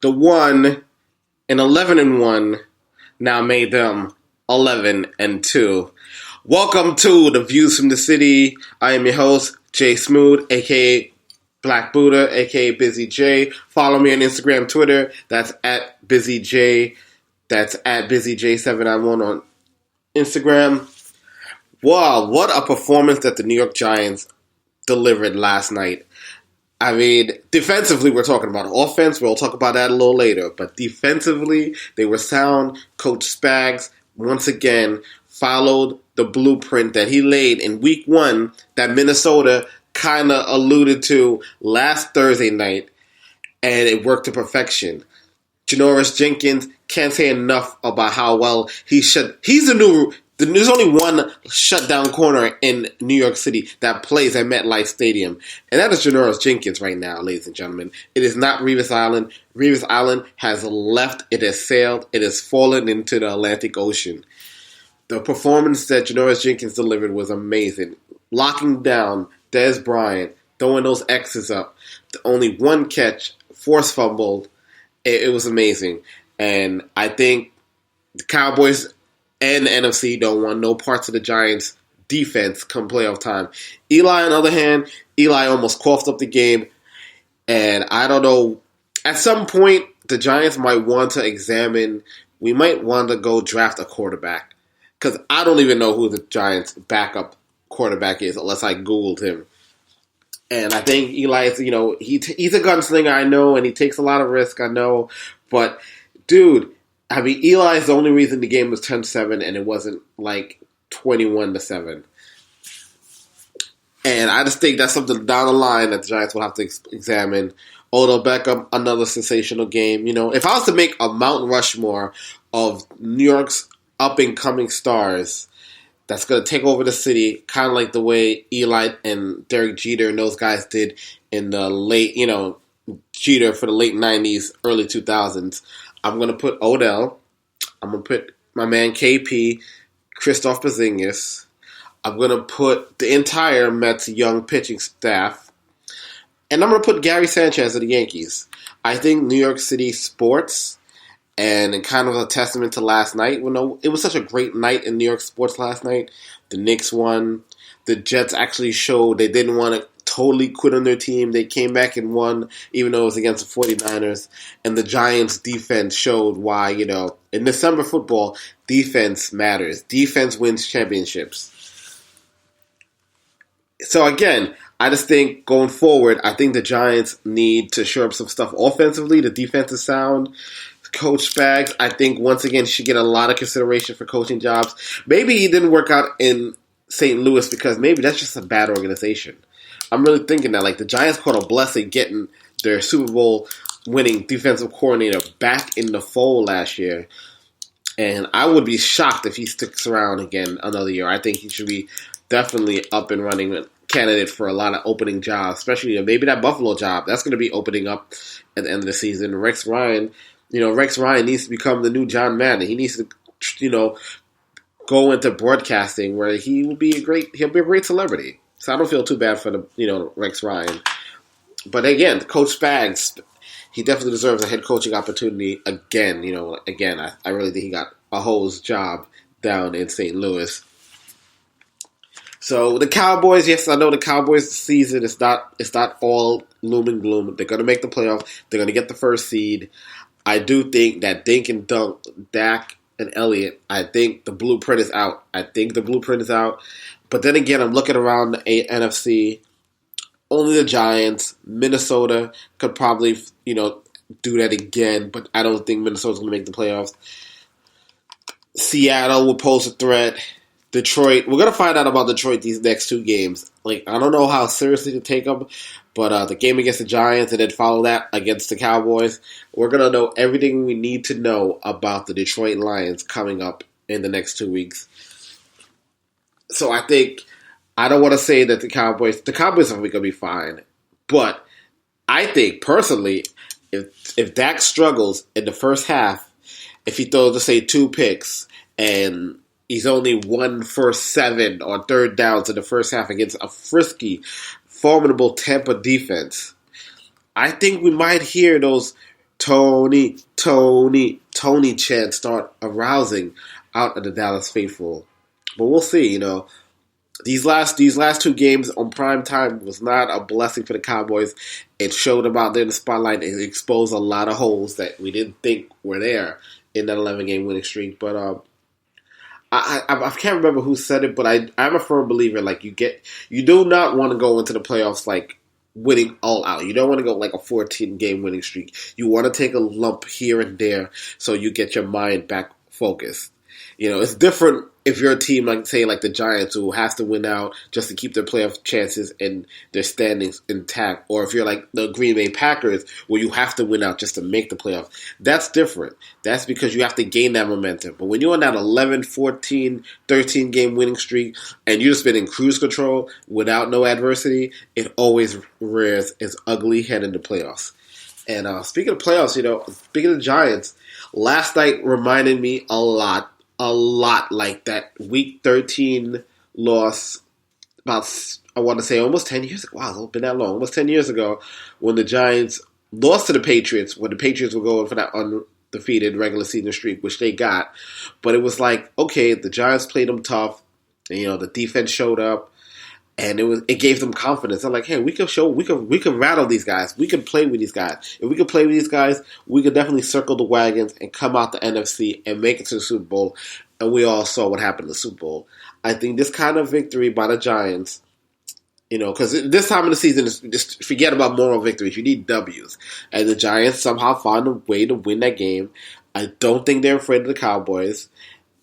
the 1-11-1 now made them 11-2. Welcome to the Views from the City. I am your host, Jay Smoot, aka Black Buddha, aka Busy J. Follow me on Instagram, Twitter. That's at Busy J. That's at BusyJ791 on Instagram. Wow, what a performance that the New York Giants delivered last night. I mean, defensively, we're talking about offense. We'll talk about that a little later. But defensively, they were sound. Coach Spags, once again, followed the blueprint that he laid in week 1 that Minnesota kind of alluded to last Thursday night. And it worked to perfection. Janoris Jenkins, can't say enough about how well he's the new... There's only one shutdown corner in New York City that plays at MetLife Stadium, and that is Janoris Jenkins right now, ladies and gentlemen. It is not Revis Island. Revis Island has left. It has sailed. It has fallen into the Atlantic Ocean. The performance that Janoris Jenkins delivered was amazing. Locking down Dez Bryant, throwing those X's up. Only one catch, forced fumbled. It was amazing. And I think the Cowboys and the NFC don't want no parts of the Giants' defense come playoff time. Eli, on the other hand, Eli almost coughed up the game. And I don't know, at some point, the Giants might want to examine, we might want to go draft a quarterback. Because I don't even know who the Giants' backup quarterback is unless I Googled him. And I think Eli is, he's a gunslinger, I know, and he takes a lot of risk, I know. But, dude, I mean, Eli is the only reason the game was 10-7 and it wasn't like 21-7. And I just think that's something down the line that the Giants will have to examine. Odell Beckham, another sensational game. If I was to make a Mount Rushmore of New York's up-and-coming stars that's going to take over the city, kind of like the way Eli and Derek Jeter and those guys did in the late, Jeter for the late 90s, early 2000s. I'm going to put Odell. I'm going to put my man KP, Christoph Porzingis. I'm going to put the entire Mets young pitching staff. And I'm going to put Gary Sanchez of the Yankees. I think New York City sports, and kind of a testament to last night. It was such a great night in New York sports last night. The Knicks won. The Jets actually showed they didn't want to totally quit on their team. They came back and won, even though it was against the 49ers. And the Giants' defense showed why, in December football, defense matters. Defense wins championships. So again, I just think going forward, I think the Giants need to shore up some stuff offensively. The defense is sound. Coach Spags, I think, once again, should get a lot of consideration for coaching jobs. Maybe he didn't work out in St. Louis because maybe that's just a bad organization. I'm really thinking that, the Giants caught a blessing getting their Super Bowl winning defensive coordinator back in the fold last year. And I would be shocked if he sticks around again another year. I think he should be definitely up and running candidate for a lot of opening jobs, especially maybe that Buffalo job. That's going to be opening up at the end of the season. Rex Ryan needs to become the new John Madden. He needs to, go into broadcasting where he'll be a great celebrity. So I don't feel too bad for the, Rex Ryan. But again, Coach Spags, he definitely deserves a head coaching opportunity again. I really think he got a hose job down in St. Louis. So the Cowboys, yes, I know the Cowboys season is not all gloom and gloom. They're going to make the playoffs. They're going to get the first seed. I do think that Dink and Dunk, Dak and Elliott, I think the blueprint is out. But then again, I'm looking around the NFC. Only the Giants, Minnesota could probably, do that again. But I don't think Minnesota's going to make the playoffs. Seattle will pose a threat. Detroit, we're going to find out about Detroit these next 2 games. I don't know how seriously to take them. But the game against the Giants and then follow that against the Cowboys, we're going to know everything we need to know about the Detroit Lions coming up in the next 2 weeks. So I don't want to say that the Cowboys are going to be fine. But I think, personally, if Dak struggles in the first half, if he throws, let's say, 2 picks, and he's only 1 for 7 on third downs in the first half against a frisky, formidable Tampa defense, I think we might hear those Tony chants start arousing out of the Dallas faithful. But we'll see, These last two games on prime time was not a blessing for the Cowboys. It showed them out there in the spotlight. It exposed a lot of holes that we didn't think were there in that 11-game winning streak. But I can't remember who said it, but I'm a firm believer. Like you do not want to go into the playoffs like winning all out. You don't want to go like a 14-game winning streak. You want to take a lump here and there so you get your mind back focused. It's different if you're a team like, say, like the Giants who has to win out just to keep their playoff chances and their standings intact, or if you're like the Green Bay Packers where you have to win out just to make the playoffs. That's different. That's because you have to gain that momentum. But when you're on that 11, 14, 13-game winning streak and you've just been in cruise control without no adversity, it always rears its ugly head in the playoffs. And speaking of playoffs, speaking of the Giants, last night reminded me a lot like that Week 13 loss about, I want to say, almost 10 years ago. Wow, it's been that long. Almost 10 years ago when the Giants lost to the Patriots, when the Patriots were going for that undefeated regular season streak, which they got. But it was like, okay, the Giants played them tough. And, the defense showed up. And it gave them confidence. I'm like, hey, we can rattle these guys. We can play with these guys. If we can play with these guys, we can definitely circle the wagons and come out the NFC and make it to the Super Bowl. And we all saw what happened in the Super Bowl. I think this kind of victory by the Giants, because this time of the season, just forget about moral victories. You need W's. And the Giants somehow found a way to win that game. I don't think they're afraid of the Cowboys.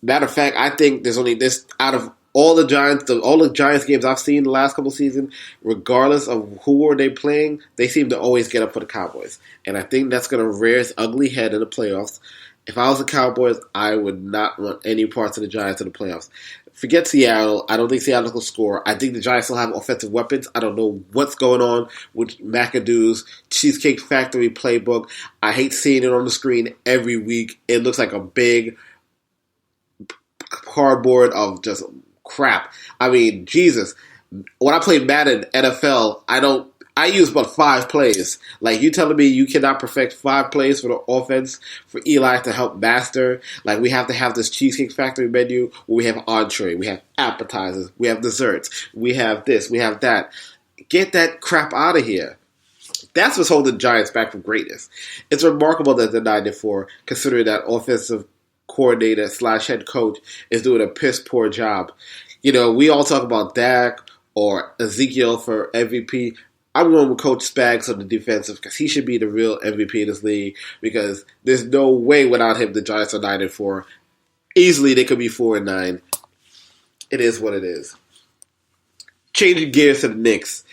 Matter of fact, I think there's only this out of all the Giants games I've seen the last couple of seasons, regardless of who are they playing, they seem to always get up for the Cowboys. And I think that's going to rear its ugly head in the playoffs. If I was the Cowboys, I would not want any parts of the Giants in the playoffs. Forget Seattle. I don't think Seattle will score. I think the Giants still have offensive weapons. I don't know what's going on with McAdoo's Cheesecake Factory playbook. I hate seeing it on the screen every week. It looks like a big cardboard of just crap. I mean, Jesus. When I played Madden NFL, I use about 5 plays. Like, you telling me you cannot perfect 5 plays for the offense for Eli to help master? Like, we have to have this Cheesecake Factory menu where we have entree, we have appetizers, we have desserts, we have this, we have that. Get that crap out of here. That's what's holding the Giants back from greatness. It's remarkable that they're 9-4, considering that offensive coordinator / head coach is doing a piss poor job. We all talk about Dak or Ezekiel for MVP. I'm going with Coach Spags on the defensive because he should be the real MVP in this league, because there's no way without him the Giants are 9-4. Easily they could be 4-9. It is what it is. Changing gears to the Knicks.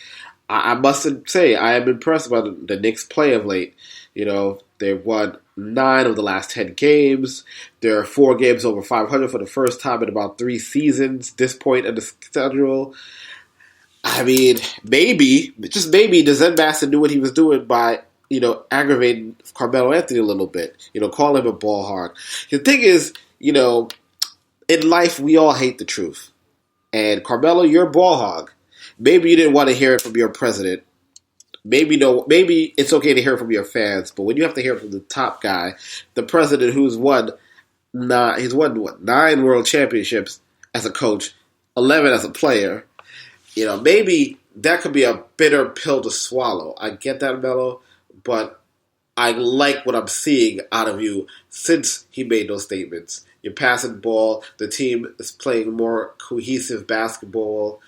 I must say I am impressed by the Knicks' play of late. They've won 9 of the last 10 games. There are 4 games over 500 for the first time in about 3 seasons. This point in the schedule. I mean, maybe, just maybe, the Zen Master knew what he was doing by, aggravating Carmelo Anthony a little bit. Call him a ball hog. The thing is, in life, we all hate the truth. And Carmelo, you're a ball hog. Maybe you didn't want to hear it from your president. Maybe it's okay to hear it from your fans, but when you have to hear it from the top guy, the president who's won 9 world championships as a coach, 11 as a player, maybe that could be a bitter pill to swallow. I get that, Melo, but I like what I'm seeing out of you since he made those statements. You're passing the ball. The team is playing more cohesive basketball.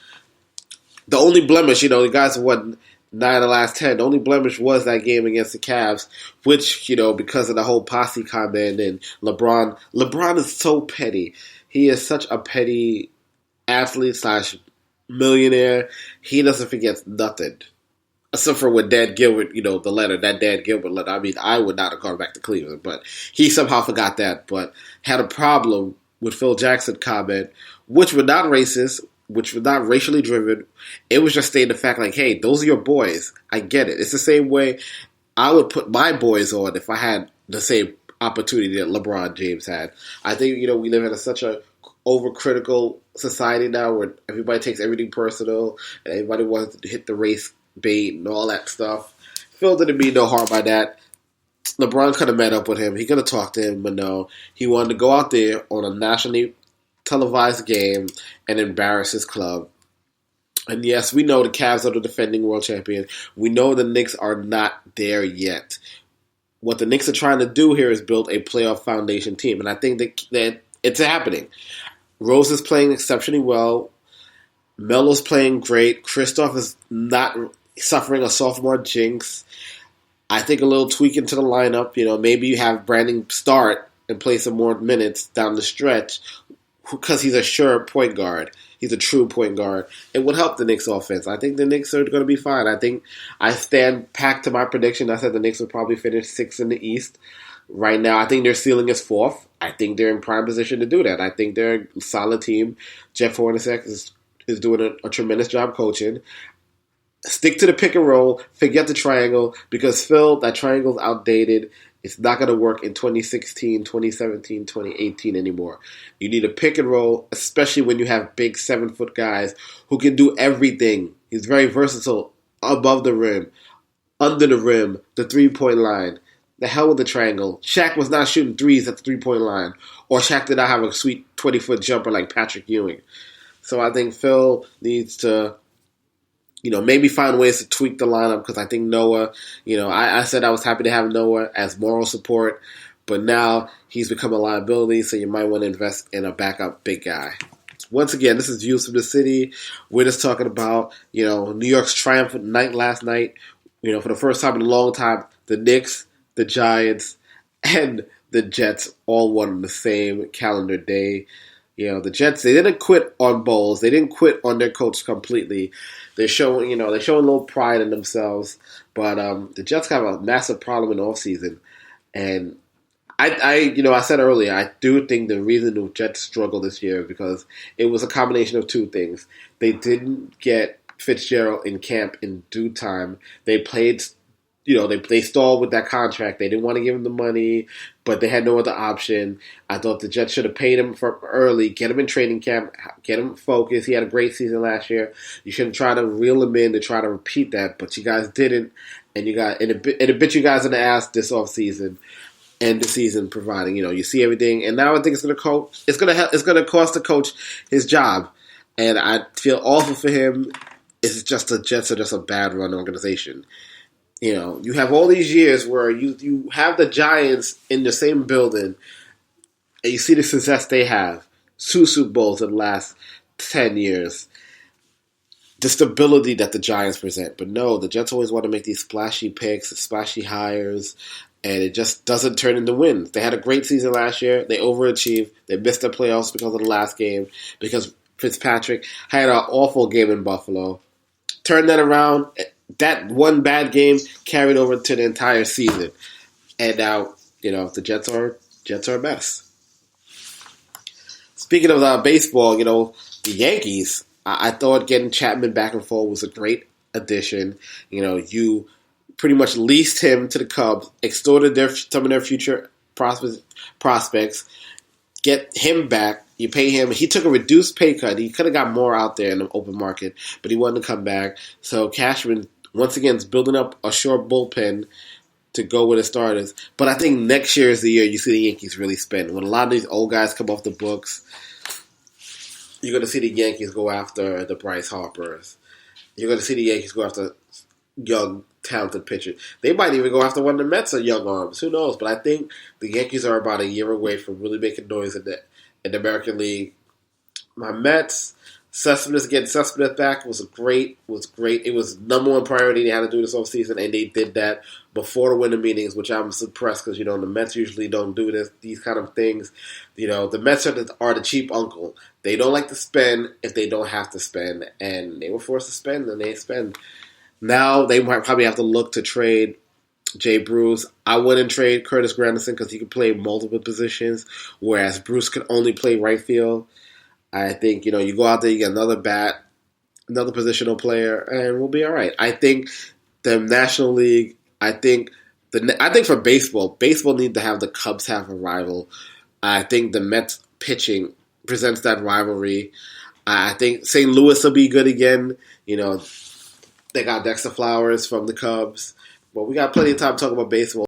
The only blemish, the guys won 9 of the last 10. The only blemish was that game against the Cavs, which, because of the whole posse comment and LeBron. LeBron is so petty. He is such a petty athlete / millionaire. He doesn't forget nothing. Except for when Dan Gilbert, that Dan Gilbert letter. I mean, I would not have gone back to Cleveland, but he somehow forgot that. But had a problem with Phil Jackson comment, which were not racist, which was not racially driven. It was just stating the fact, like, hey, those are your boys. I get it. It's the same way I would put my boys on if I had the same opportunity that LeBron James had. I think, we live in such a overcritical society now where everybody takes everything personal and everybody wants to hit the race bait and all that stuff. Phil didn't mean no harm by that. LeBron could have met up with him. He could have talked to him, but no. He wanted to go out there on a nationally televised game and embarrass his club. And yes, we know the Cavs are the defending world champion. We know the Knicks are not there yet. What the Knicks are trying to do here is build a playoff foundation team, and I think that it's happening. Rose is playing exceptionally well. Melo's playing great. Kristoff is not suffering a sophomore jinx. I think a little tweak into the lineup. Maybe you have Brandon start and play some more minutes down the stretch because he's a sure point guard. He's a true point guard. It would help the Knicks offense. I think the Knicks are going to be fine. I think I stand packed to my prediction. I said the Knicks will probably finish 6th in the East. Right now, I think their ceiling is 4th. I think they're in prime position to do that. I think they're a solid team. Jeff Hornacek is doing a tremendous job coaching. Stick to the pick and roll. Forget the triangle because, Phil, that triangle's outdated. It's not going to work in 2016, 2017, 2018 anymore. You need a pick and roll, especially when you have big 7-foot guys who can do everything. He's very versatile above the rim, under the rim, the three-point line. The hell with the triangle. Shaq was not shooting threes at the three-point line. Or Shaq did not have a sweet 20-foot jumper like Patrick Ewing. So I think Phil needs to maybe find ways to tweak the lineup because I think Noah, I said I was happy to have Noah as moral support, but now he's become a liability, so you might want to invest in a backup big guy. Once again, this is Views from the City. We're just talking about, New York's triumphant night last night. For the first time in a long time, the Knicks, the Giants, and the Jets all won on the same calendar day. The Jets, they didn't quit on Bowles. They didn't quit on their coach completely. They're showing a little pride in themselves. But the Jets have a massive problem in the offseason. And I said earlier, I do think the reason the Jets struggled this year is because it was a combination of two things. They didn't get Fitzgerald in camp in due time. They played they stalled with that contract. They didn't want to give him the money, but they had no other option. I thought the Jets should have paid him for early, get him in training camp, get him focused. He had a great season last year. You shouldn't try to reel him in to try to repeat that, but you guys didn't, and it bit you guys in the ass this offseason and the season, providing you see everything. And now I think it's going to cost the coach his job, and I feel awful for him. It's just the Jets are just a bad run organization. You have all these years where you have the Giants in the same building, and you see the success they have. 2 Super Bowls in the last 10 years. The stability that the Giants present. But no, the Jets always want to make these splashy picks, splashy hires, and it just doesn't turn into wins. They had a great season last year. They overachieved. They missed the playoffs because of the last game, because Fitzpatrick had an awful game in Buffalo. Turned that around. That one bad game carried over to the entire season. And now, the Jets are a mess. Speaking of baseball, the Yankees, I thought getting Chapman back and forth was a great addition. You pretty much leased him to the Cubs, extorted some of their future prospects, get him back. You pay him. He took a reduced pay cut. He could have got more out there in the open market, but he wanted to come back. So Cashman, once again, is building up a short bullpen to go with the starters. But I think next year is the year you see the Yankees really spend. When a lot of these old guys come off the books, you're going to see the Yankees go after the Bryce Harpers. You're going to see the Yankees go after young, talented pitchers. They might even go after one of the Mets or young arms. Who knows? But I think the Yankees are about a year away from really making noise in the American League. My Mets, getting Cespedes back was great. It was number one priority they had to do this offseason, and they did that before the winter meetings, which I'm impressed because, the Mets usually don't do these kind of things. The Mets are the cheap uncle. They don't like to spend if they don't have to spend, and they were forced to spend, and they spend. Now they might probably have to look to trade Jay Bruce. I wouldn't trade Curtis Granderson because he can play multiple positions, whereas Bruce can only play right field. I think, you go out there, you get another bat, another positional player, and we'll be all right. I think the National League, I think for baseball needs to have the Cubs have a rival. I think the Mets pitching presents that rivalry. I think St. Louis will be good again. They got Dexter Flowers from the Cubs. But we got plenty of time to talk about baseball.